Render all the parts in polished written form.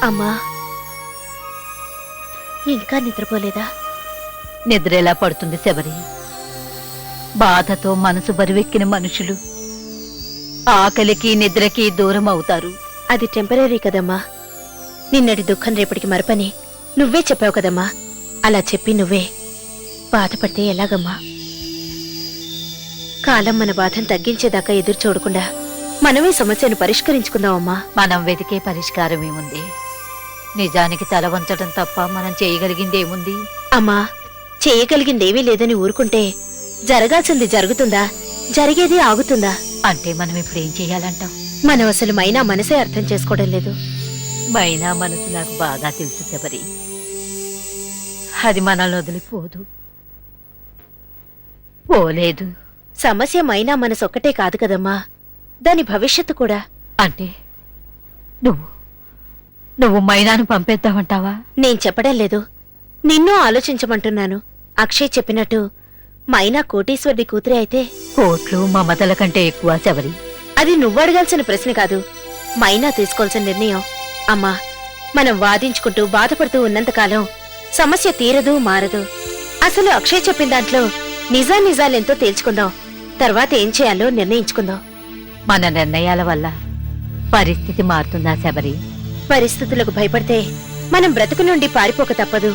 అమ్మా, ఇంకా నిద్రపోలేదా? నిద్ర ఎలా పడుతుంది శబరి? బాధతో మనసు బరువెక్కిన మనుషులు ఆకలికి నిద్రకి దూరం అవుతారు. అది టెంపరీ కదమ్మా. నిన్నటి దుఃఖం రేపటికి మరపని నువ్వే చెప్పావు కదమ్మా. అలా చెప్పి నువ్వే బాధపడితే ఎలాగమ్మా? కాలం మన బాధను తగ్గించేదాకా ఎదురు చూడకుండా మనమే సమస్యను పరిష్కరించుకుందామమ్మా. మనం వెతికే పరిష్కారం ఏముంది? నిజానికి తల వంచడం తప్ప మనం చేయగలిగిందేముంది? అమ్మా, చేయగలిగిందేమీ లేదని ఊరుకుంటే జరగాల్సింది జరుగుతుందా? జరిగేది ఆగుతుందా? అంటే మనం ఇప్పుడు ఏం చెయ్యాలంటాం? మనం అసలు మైనా మనసే అర్థం చేసుకోవడం లేదు. మైనా మనసు నాకు బాగా తెలుసు శబరి. అది మనల్ని వదిలిపోదు, పోలేదు. సమస్య మైనా మనసు ఒక్కటే కాదు కదమ్మా, దాని భవిష్యత్తు కూడా. అంటే నువ్వు మైనాను పంపేద్దామంటావా? నేను చెప్పడం లేదు, నిన్నూ ఆలోచించమంటున్నాను. అక్షయ్ చెప్పినట్టు మైనా కోటీశ్వరుడి కూతురే అయితే కోట్లు మమతల కంటే ఎక్కువ శబరి. అది నువ్వు అడగాల్సిన ప్రశ్న కాదు, మైనా తీసుకోవాల్సిన నిర్ణయం. అమ్మా, మనం వాదించుకుంటూ బాధపడుతూ ఉన్నంతకాలం సమస్య తీరదు, మారదు. అసలు అక్షయ్ చెప్పిన దాంట్లో నిజాలెంతో తేల్చుకుందాం. తర్వాత ఏం చేయాలో నిర్ణయించుకుందాం. మన నిర్ణయాల వల్ల పరిస్థితి మారుతుందా శబరి? పరిస్థితులకు భయపడితే మనం బ్రతుకు నుండి పారిపోక తప్పదు.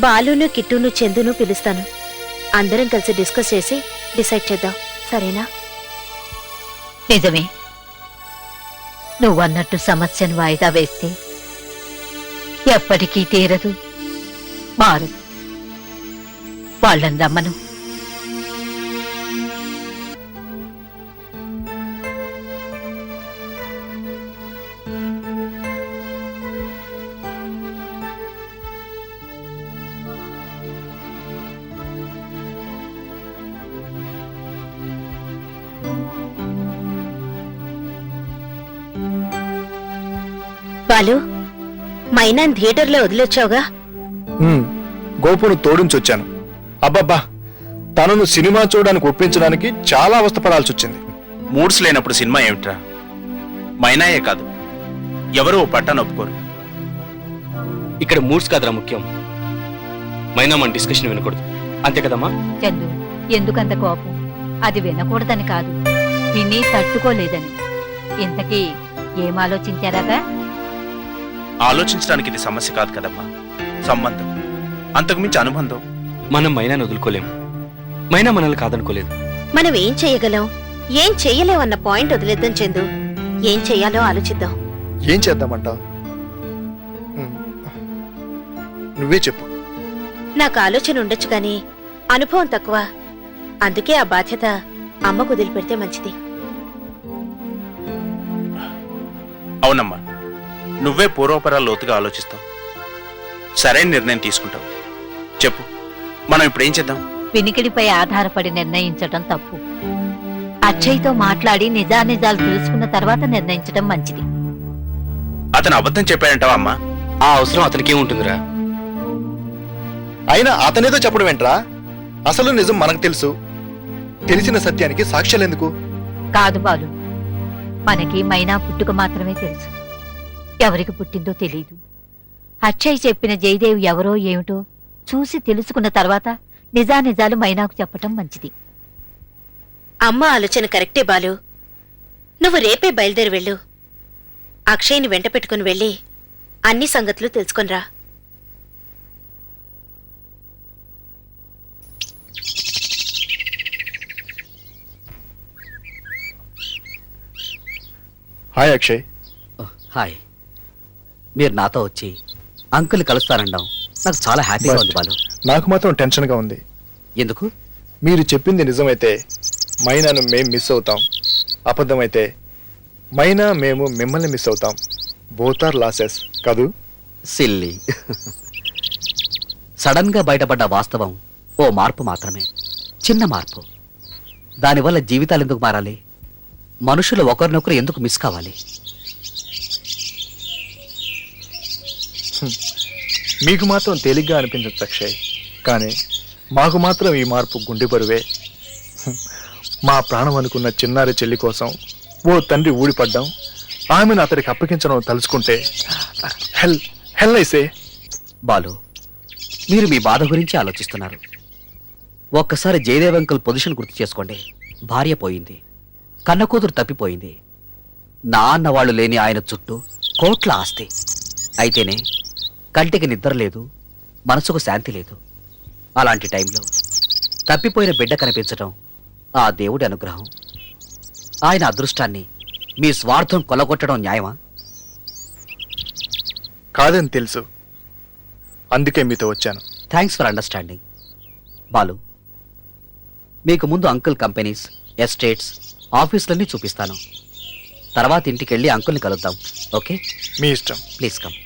బాలును, కిట్టును, చందును పిలుస్తాను. అందరం కలిసి డిస్కస్ చేసి డిసైడ్ చేద్దాం, సరేనా? నిజమే, నువ్వన్నట్టు సమస్యను వాయిదా వేస్తే ఎప్పటికీ తీరదు, మారదు. వాళ్ళని రమ్మను. బాలు, మైనాన్ థియేటర్లో వదిలొచ్చావుగా? గోపును తోడించొచ్చాను. అబ్బబ్బా, తనను సినిమా చూడడానికి ఒప్పించడానికి చాలా అవస్థపడాల్సి వచ్చింది. మూడ్స్ లేనప్పుడు సినిమా ఏమిట్రా? మైనాయే కాదు, ఎవరు పట్టాను ఒప్పుకోరు. ఇక్కడ మూడ్స్ కాదురా ముఖ్యం, మైనా మన డిస్కషన్ వినకూడదు, అంతే కదమ్మా? చందు, ఎందుకంత కోపం? అది వినకూడదని కాదు, విని తట్టుకోలేదని. ఇంతకీ ఏం ఆలోచించారాగా? ఆలోచించడానికి ఇది సమస్య కాదు కదమ్మా, సంబంధం. అంతకుమించి అనుబంధం. మనం మైనాను వదులుకోలేం, మైనా మనల్ని కాదనుకోలేదు. మనం ఏం చెయ్యగలం, ఏం చెయ్యలేమన్న పాయింట్ వదిలేద్దాం చందు. ఏం చెయ్యాలో ఆలోచిద్దాం. ఏం చేద్దామంటావు? నువ్వే చెప్పు. నాకు ఆలోచన ఉండొచ్చు కానీ అనుభవం తక్కువ. అందుకే ఆ బాధ్యత అమ్మకు వదిలిపెడితే మంచిది. అవునమ్మా, నువ్వే పూర్వపరాలు లోతుగా ఆలోచిస్తావు, సరైన నిర్ణయం తీసుకుంటావు. చెప్పు, మనం ఇప్పుడు ఏం చేద్దాం? వినికిడిపై ఆధారపడి నిర్ణయించటం తప్పు. అక్షయ్తో మాట్లాడి నిజాలు తెలుసుకున్న తర్వాత నిర్ణయించడం మంచిది. అతను అబద్ధం చెప్పాడంటావా అమ్మా? ఆ అవసరం అతనికే ఉంటుందిరా. అయినా అతనేదో చెప్పడం ఏంట్రా? అసలు నిజం మనకు తెలుసు. తెలిసిన సత్యానికి సాక్ష్యాలెందుకు? కాదు బాలు, మనకి మైనా పుట్టుక మాత్రమే తెలుసు, ఎవరికి పుట్టిందో తెలీదు. అక్షయ్ చెప్పిన జయదేవ్ ఎవరో ఏమిటో చూసి తెలుసుకున్న తర్వాత నిజాలు మైనాకు చెప్పటం మంచిది. అమ్మ ఆలోచన కరెక్టే బాలు. నువ్వు రేపే బయలుదేరి వెళ్ళు. అక్షయ్ని వెంట పెట్టుకుని వెళ్ళి అన్ని సంగతులు తెలుసుకొనిరా. హాయ్ అక్షయ్. హాయ్. మీరు నాతో వచ్చి అంకుల్ని కలుస్తారండం నాకు చాలా హ్యాపీగా ఉంది బాలు. నాకు మాత్రం టెన్షన్గా ఉంది. ఎందుకు? మీరు చెప్పింది నిజమైతే మైనాను మేం మిస్ అవుతాం, అబద్ధమైతే మైనా మేము మిమ్మల్ని మిస్ అవుతాం. బోత్ ఆర్ లాసెస్ కాదు? సిల్లీ. సడన్ గా బయటపడ్డ వాస్తవం ఓ మార్పు మాత్రమే, చిన్న మార్పు. దానివల్ల జీవితాలు ఎందుకు మారాలి? మనుషులు ఒకరినొకరు ఎందుకు మిస్ కావాలి? మీకు మాత్రం తేలిగ్గా అనిపించచ్చు అక్షయ్, కానీ మాకు మాత్రం ఈ మార్పు గుండె బరువే. మా ప్రాణం అనుకున్న చిన్నారి చెల్లి కోసం ఓ తండ్రి ఊడిపడ్డాం, ఆమెను అతడికి అప్పగించడం తలుచుకుంటే హెల్ హెల్ ఐసే. బాలు, మీరు మీ బాధ గురించి ఆలోచిస్తున్నారు. ఒక్కసారి జయదేవ్ అంకుల్ పొజిషన్ గుర్తు చేసుకోండి. భార్య పోయింది, కన్న కూతురు తప్పిపోయింది, నాన్న వాళ్ళు లేని ఆయన చుట్టూ కోట్ల ఆస్తి. అయితేనే కంటికి నిద్ర లేదు, మనసుకు శాంతి లేదు. అలాంటి టైంలో తప్పిపోయిన బిడ్డ కనిపించడం ఆ దేవుడి అనుగ్రహం. ఆయన అదృష్టాన్ని మీ స్వార్థం కొల్లగొట్టడం న్యాయమా? కాదని తెలుసు, అందుకే మీతో వచ్చాను. Thanks for understanding. బాలు, మీకు ముందు అంకుల్ కంపెనీస్, ఎస్టేట్స్, ఆఫీసులన్నీ చూపిస్తాను. తర్వాత ఇంటికి వెళ్ళి అంకుల్ని కలుద్దాం. ఓకే? మీ ఇష్టం. Please come.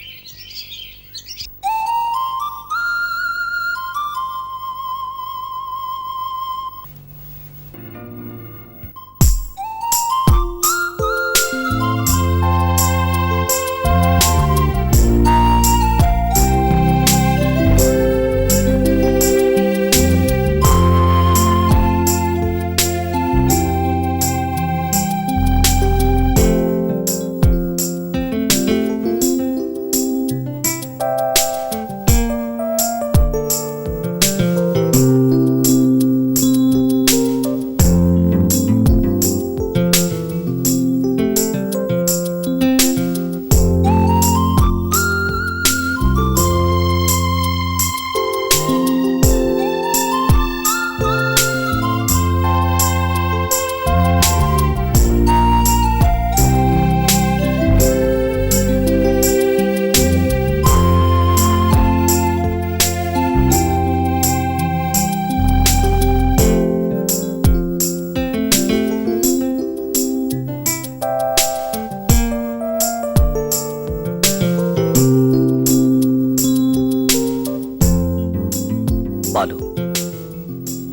బాలు,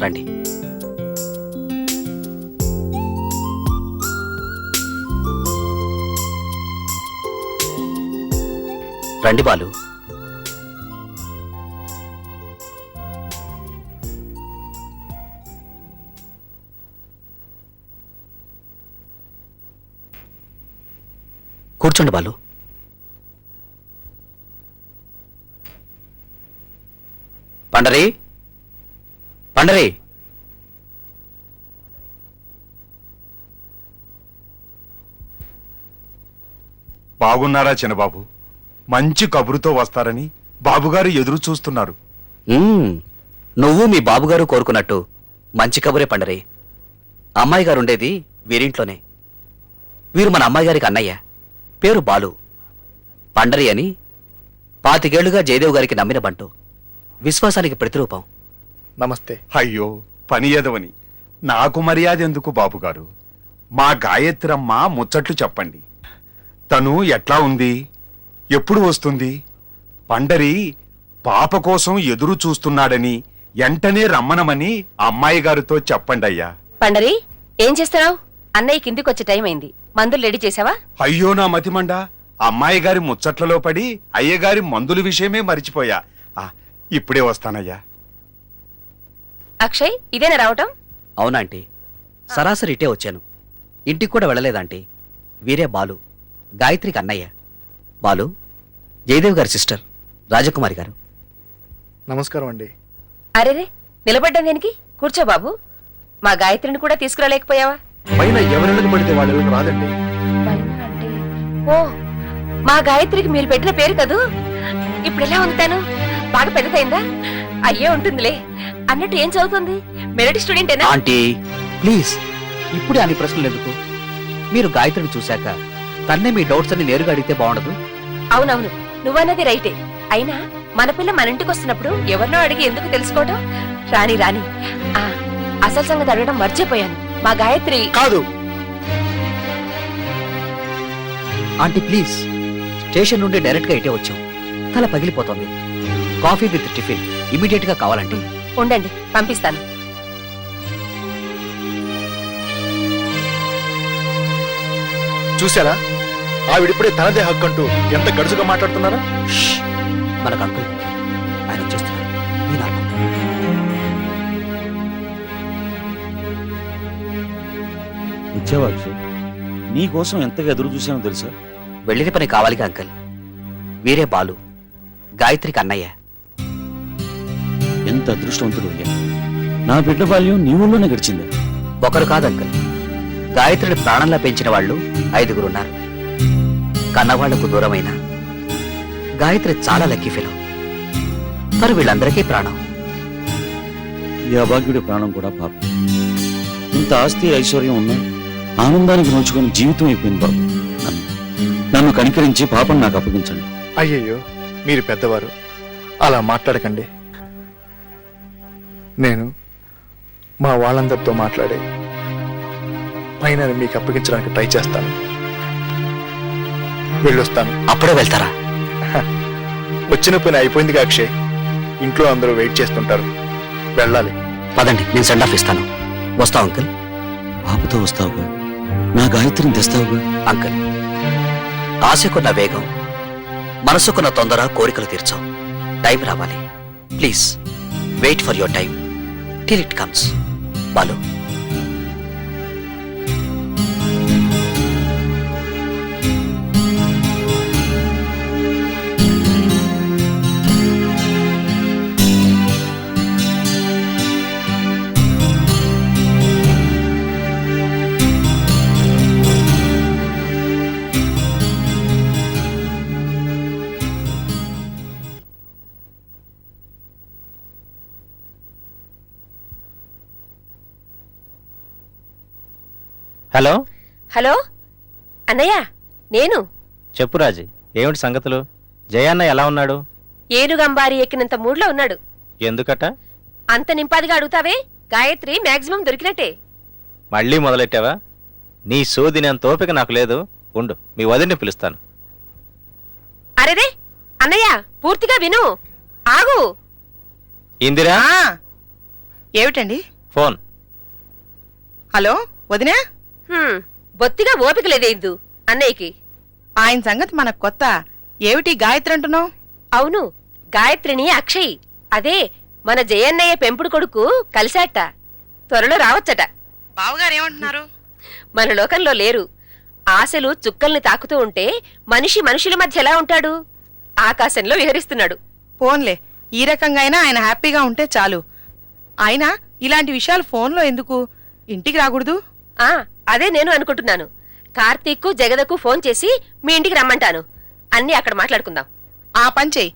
రండి. రండి బాలు. కూర్చోండి బాలు. పండరి, పండరి. బాగున్నారా చిన్నబాబు? మంచి కబురుతో వస్తారని బాబుగారు ఎదురు చూస్తున్నారు. నువ్వు మీ బాబుగారు కోరుకున్నట్టు మంచి కబురే పండరి. అమ్మాయి గారు ఉండేది వీరింట్లోనే. వీరు మన అమ్మాయి గారికి అన్నయ్య. పేరు బాలు. పండరి అని 25 ఏళ్లుగా జయదేవ్ గారికి నమ్మిన బంటు. విశ్వాసానికి ప్రతిరూపం. నమస్తే. అయ్యో పని ఎదవని. నాకు మర్యాద ఎందుకు బాబుగారు? మా గాయత్రమ్మ ముచ్చట్లు చెప్పండి. తను ఎట్లా ఉంది? ఎప్పుడు వస్తుంది? పండరి పాప కోసం ఎదురు చూస్తున్నాడని వెంటనే రమ్మనమని అమ్మాయి గారితో చెప్పండి అయ్యా. పండరి, ఏం చేస్తున్నావు? అన్నయ్య కిందికి వచ్చే టైం అయింది. మందులు రెడీ చేసావా? అయ్యో నా మతిమండ, అమ్మాయి గారి ముచ్చట్లలో పడి అయ్యగారి మందుల విషయమే మరిచిపోయా. ఇప్పుడే వస్తానయ్యా. అక్షయ్, ఇదేనా రావటం? అవునాంటీ, సరాసరి ఇటే వచ్చాను. ఇంటికి కూడా వెళ్ళలేదాంటీ. వీరే బాలు, గాయత్రికి అన్నయ్య. బాలు, జయదేవ్ గారి సిస్టర్ రాజకుమారి గారు. నమస్కారం అండి. అరేరే, నిలబడ్డం దేనికి? కూర్చో బాబు. మా గాయత్రిని కూడా తీసుకురాలేకపోయావా? పైన ఎవరెళ్ళకి పడితే వాళ్ళకి రాదండి. ఓ, మా గాయత్రికి మీరు పెట్టిన పేరు కదూ. ఇప్పుడు ఎలా ఉంటాను? బాగా పెద్దదైందా? అయ్యే ఉంటుందిలే. అన్నట్టు ఏం చదువుతుంది? మెరిట్ స్టూడెంటేనా? ఆంటీ ప్లీజ్, ఇప్పుడే అన్ని ప్రశ్నలు ఎందుకు? మీరు గాయత్రిని చూశాక తన్నే మీ డౌట్స్ అన్ని నేరుగా అడిగితే బాగుండదు? అవునవును, నువ్వన్నది రైటే. అయినా మన పిల్ల మన ఇంటికి వస్తున్నప్పుడు ఎవరినో అడిగి ఎందుకు తెలుసుకోవడం? రాణి రాణి, అసలు సంగతి అడగడం మర్చిపోయాను. మా గాయత్రి కాదు. ఆంటీ ప్లీజ్, స్టేషన్ నుండి డైరెక్ట్ గా ఇటే వచ్చాం. తల పగిలిపోతుంది. కాఫీ విత్ టిఫిన్ ఇమీడియట్ గా కావాలంటే. ఉండండి, పంపిస్తాను. చూసారా, ఆవిడిప్పుడే తనదే హక్కు అంటూ ఎంత గడుసుగా మాట్లాడుతున్నారా? మనకు అంకుల్ ఆయన వచ్చేస్తున్నారు. ఈ నాటకం ఇచ్చావా అక్షయ్? నీ కోసం ఎంతగా ఎదురు చూసానో తెలుసా? వెళ్ళిన పని కావాలిగా అంకల్. వీరే బాలు, గాయత్రికి అన్నయ్య. ఎంత అదృష్టవంతుడు అయ్యా. నా బిడ్డ బాల్యం నీ ఊళ్ళోనే గడిచిందా? ఒకరు కాదు అంకల్, గాయత్రిని ప్రాణంలా పెంచిన వాళ్ళు 5గురు ఉన్నారు. కన్నవాళ్లకు దూరమైన గాయత్రి చాలా లక్కీ ఫెలో. తను వీళ్ళందరికీ ప్రాణం. ఈ అభాగ్యుడి ప్రాణం కూడా పాపం. ఇంత ఆస్తి ఐశ్వర్యం ఉన్నా ఆనందానికి నోచుకొని జీవితం అయిపోయింది బాబు. నన్ను కనికరించి పాపం నాకు అప్పగించండి. అయ్యయ్యో, మీరు పెద్దవారు, అలా మాట్లాడకండి. నేను మా వాళ్ళందరితో మాట్లాడి పైన మీకు అప్పగించడానికి ట్రై చేస్తాను. వెళ్ళొస్తాను. అప్పుడే వెళ్తారా? వచ్చిన పని అయిపోయిందిగా అక్షయ్. ఇంట్లో అందరూ వెయిట్ చేస్తుంటారు. వెళ్ళాలి. పదండి, నేను సెండ్ ఆఫ్ ఇస్తాను. వస్తావు అంకుల్? పాపతో వస్తావుగా, నా గాయత్రిని తెస్తావుగా? అంకుల్, ఆశకున్న వేగం, మనసుకున్న తొందర కోరికలు తీర్చావు. టైం రావాలి. Please wait for your time till it comes. Balu, hello hello అన్నయ్య, నేను. చెప్పు రాజీ, ఏమిటి సంగతులు? జయన్న ఎలా ఉన్నాడు? ఏనుగంబారి ఎక్కినంత మూడ్లో ఉన్నాడు. ఎందుకట? అంత నింపాదిగా అడుగుతావే? గాయత్రి మాక్సిమం దొరికినట్టే. మళ్ళీ మొదలెట్టావా? నీ సోదినంత ఓపిక నాకు లేదు. ఉండు, మీ వదిన్ని పిలుస్తాను. అరేరే అన్నయ్య, పూర్తిగా విను. ఆగు. ఇందిరా, ఏమిటండి? ఫోన్. హలో వదినా? బొత్తిగా ఓపిక లేదే ఇందు అన్నయ్యకి. ఆయన సంగతి మనకు కొత్త. ఏమిటి గాయత్రి అంటున్నావు? అవును, గాయత్రిని అక్షయ్, అదే మన జయన్నయ్య పెంపుడు కొడుకు కలిశాట. త్వరలో రావచ్చట. బావగారు ఏమంటున్నారు? మన లోకంలో లేరు. ఆశలు చుక్కల్ని తాకుతూ ఉంటే మనిషి మనుషుల మధ్య ఎలా ఉంటాడు? ఆకాశంలో విహరిస్తున్నాడు. ఫోన్లే, ఈ రకంగా అయినా ఆయన హ్యాపీగా ఉంటే చాలు. ఆయన ఇలాంటి విషయాలు ఫోన్లో ఎందుకు? ఇంటికి రాకూడదు? అదే నేను అనుకుంటున్నాను. కార్తీక్ జగదకు ఫోన్ చేసి మీ ఇంటికి రమ్మంటాను. అన్నీ అక్కడ మాట్లాడుకుందాం. ఆ పని చెయ్యి.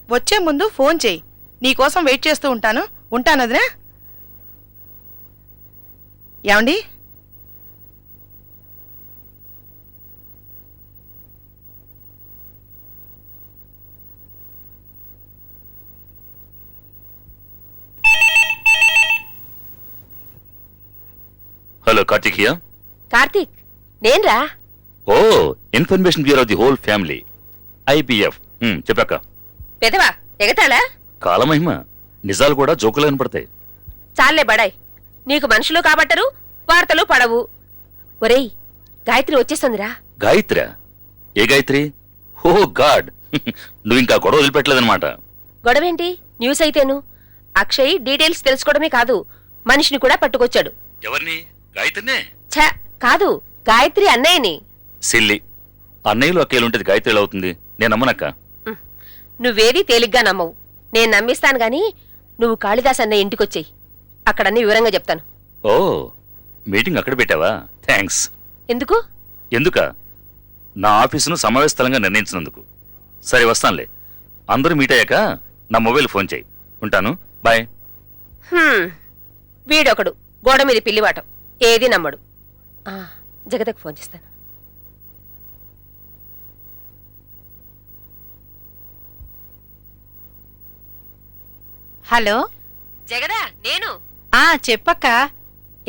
వచ్చే ముందు ఫోన్ చెయ్యి. నీకోసం వెయిట్ చేస్తూ ఉంటాను. ఉంటానదినా? ఏమండి? Hello, Karthik here. కార్తీక్, నేన్రా. Oh, information bureau of the whole family, IPF. చెప్పాక పెదవా ఎగతాళా? కాలమహిమ, నిజాలు కూడా జోకులు కనపడతాయి. చాలే బడాయ్, నీకు మనుషులు కాబట్టరు, వార్తలు పడవు. ఒరేయ్, గాయత్రి వచ్చేస్తుందిరా. గాయత్రా? ఏ గాయత్రి? ఓ గాడ్, నువ్వు ఇంకా గొడవ వదిలిపెట్టలేదన్నమాట. గొడవేంటి? న్యూస్ అయితేను. అక్షయ్ డీటెయిల్స్ తెలుసుకోవడమే కాదు, మనిషిని కూడా పట్టుకొచ్చాడు. ఎవరిని? గాయత్రినే? ఛ, కాదు, గాయత్రి అన్నయ్యని. సిల్లి, అన్నయ్యలు అక్కయ్యలుంటేది గాయత్రి ఎలా అవుతుంది? నేను నమ్మనక్క. నువ్వేదీ తేలిగ్గా నమ్మవు. నేను నమ్మిస్తాను గాని నువ్వు కాళిదాస్ అన్నయ్య ఇంటికొచ్చేయి. అక్కడన్నీ వివరంగా చెప్తాను. ఓ, మీటింగ్ అక్కడ పెట్టావా? థ్యాంక్స్. ఎందుకు? ఎందుక? నా ఆఫీసును సమావేశ స్థలంగా నిర్ణయించినందుకు. సరే, వస్తానులే. అందరూ మీట్ అయ్యాక నా మొబైల్ ఫోన్ చేయి. ఉంటాను, బాయ్. వీడొకడు గోడ మీద పిల్లివాటం, ఏది నమ్మడు. జగదకు ఫోన్ చేస్తాను. హలో జగదా, నేను. చెప్పక్క.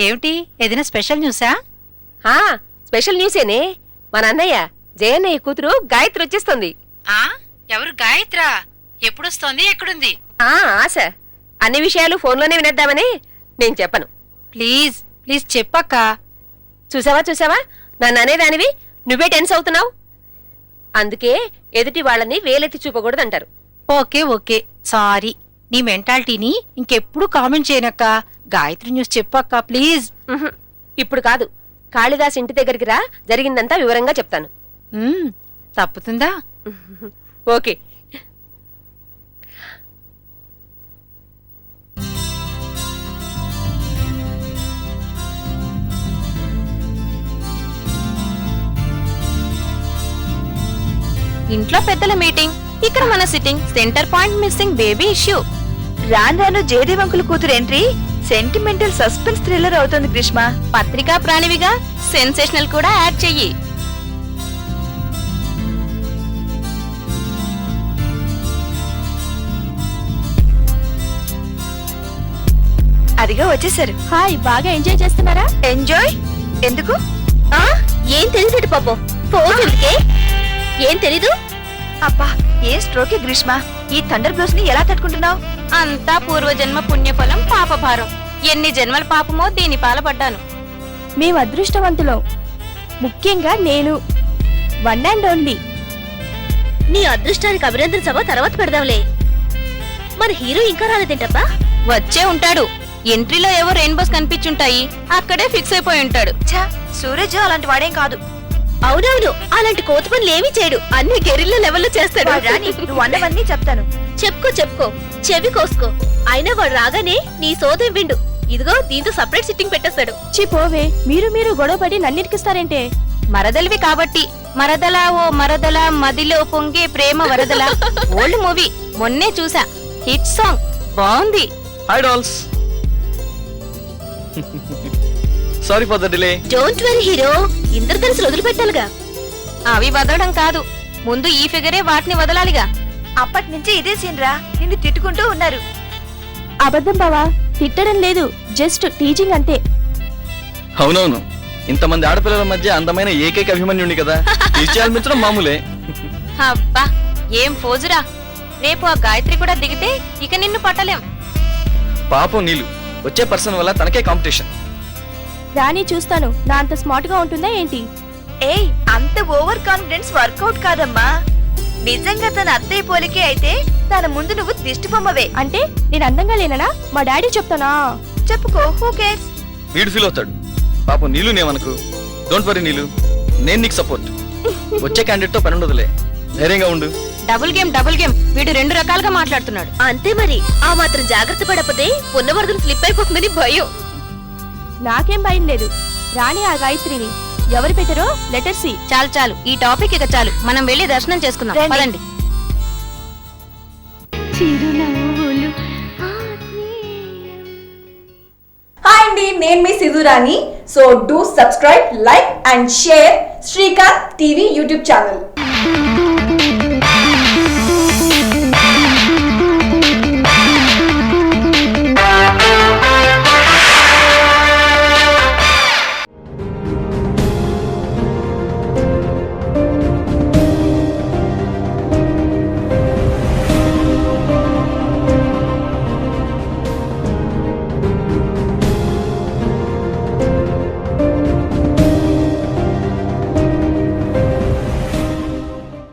ఏమిటి, ఏదైనా స్పెషల్ న్యూసా? స్పెషల్ న్యూసేనే. మన అన్నయ్య జయన్నయ్య కూతురు గాయత్రి వచ్చేస్తుంది. ఎవరు గాయత్రా? ఎప్పుడొస్తోంది? ఎక్కడుంది? ఆశ. అన్ని విషయాలు ఫోన్లోనే వినేద్దామని నేను చెప్పను. ప్లీజ్ ప్లీజ్ చెప్పక్క. చూసావా, నన్ను అనేదానివి నువ్వే టెన్స్ అవుతున్నావు. అందుకే ఎదుటి వాళ్ళని వేలెత్తి చూపకూడదంటారు. Okay okay, sorry. నీ మెంటాలిటీని ఇంకెప్పుడు కామెంట్ చేయనక్క. గాయత్రి న్యూస్ చెప్పక్క ప్లీజ్. ఇప్పుడు కాదు, కాళిదాస్ ఇంటి దగ్గరికి రా, జరిగిందంతా వివరంగా చెప్తాను. తప్పుతుందా? ఓకే. ఇంట్లో పెద్దల మీటింగ్, ఇక్కడ మన sitting. Centre point missing baby issue. రాను రాను జయదేవ్ అంకుల్ కూతురు ఎంట్రీ సెంటిమెంటల్ సస్పెన్స్ థ్రిల్లర్ అవుతుంది గ్రీష్మ. పత్రికా ప్రాణివిగా సెన్సేషనల్ కూడా యాడ్ చెయ్యి. అదిగా వచ్చేసారు. హాయ్, బాగా ఎంజాయ్ చేస్తున్నారా? ఎంజాయ్ ఎందుకు? ఏం తెలియదు పాపం. ఫోన్ ఎందుకే? ఏం తెలీదు? అబ్బా, ఏ స్ట్రోకే గ్రీష్మ. ఈ థండర్ బ్లోస్ ని ఎలా తట్టుకుంటున్నావు? అంతా పూర్వజన్మ పుణ్యఫలం, పాపభారం. ఎన్ని జన్మల పాపమో దీని పాలపడ్డాను. మేము అదృష్టవంతులం, ముఖ్యంగా నేను. One and only. నీ అదృష్టానికి అభినందన సభ తర్వాత పెడదాంలే. మన హీరో ఇంకా రాలేదేంటబ్బా? వచ్చే ఉంటాడు. ఎంట్రీలో ఏవో రెయిన్బోస్ కనిపించుంటాయి, అక్కడే ఫిక్స్ అయిపోయి ఉంటాడు. సూరజ్ అలాంటి వాడేం కాదు. అవునవును, అలాంటి కోతి పనులు ఏమీ చేయడు. అన్ని గెరిల్లా లెవెల్లో చేస్తాడు. నువ్వు అన్నవన్నీ చెప్తాను. చెప్పుకో, చెవి కోసుకో. అయినా వాడు రాగానే నీ సోదం విండు. ఇదిగో దీంతో సపరేట్ సిట్టింగ్ పెట్టేస్తాడు. పోవే, మీరు గొడవపడి నన్నిరికిస్తారేంటే? మరదలివి కాబట్టి. మరదలా ఓ మరదలా, మదిలో పొంగే ప్రేమ వరదలా. ఓల్డ్ మూవీ, మొన్నే చూసా. హిట్ సాంగ్, బాగుంది. Hi dolls. Sorry for the delay. Don't worry hero, ఇంద్రధనుసులు వదిలిపెట్టాలిగా. అవి వదలడం కాదు, ముందు ఈ ఫిగరే వాటిని వదలాలిగా. అప్పటి నుంచి ఇదే సీన్ రా, నిన్ను తిట్టుకుంటూ ఉన్నారు. అబద్ధం బావా, తిట్టడం లేదు, జస్ట్ టీచింగ్ అంతే. అవునవును, ఇంతమంది ఆడపిల్లల మధ్య అందమైన ఏకైక అభిమన్యుడి కదా, తీర్చాలనిపించడం మామూలే. అబ్బా, ఏం ఫోజురా. రేపు ఆ గాయత్రి కూడా దిగితే ఇక నిన్ను పట్టలేం. పాపం నీళ్ళు, వచ్చే పర్సన్ వల్ల తనకే కాంపిటీషన్. రాణి చూస్తాను, నా అంత స్మార్ట్ గా ఉంటుందా ఏంటి? ఏయ్, అంత ఓవర్ కాన్ఫిడెన్స్ వర్కౌట్ కాదమ్మా. నిజంగా తన అత్తయ్య పోలికే అయితే తన ముందు నువ్వు దిష్టి బొమ్మవే. అంటే నేను అందంగా లేనా? మా డాడీ చెప్తానా? చెప్పుకో, హూ కేర్స్. వీడు ఫీల్ అవుతాడు. పాపం నీళ్ళు నేమనుకు. డోంట్ వరీ నీళ్ళు, నేను నీకు సపోర్ట్. వచ్చే క్యాండిడేట్ తో పని ఉండదులే, ధైర్యంగా ఉండు. Double game. వీడు రెండు రకాలుగా మాట్లాడుతున్నాడు. అంతే మరి, ఆ మాత్రం జాగ్రత్త పడకపోతే ఉన్న వరదలు స్లిప్ అయిపోతుందని భయం. నాకేం భయం లేదు. రాణి ఆ గాయత్రిని ఎవరు పెట్టారో లెటర్ సి. చాలు, ఈ టాపిక్ ఇక చాలు. మనం వెళ్ళి దర్శనం చేసుకుందాం. పదండి. హాయ్ అండి, నేను మీ Sidhurani. So do subscribe, like and share Srikanth TV YouTube channel.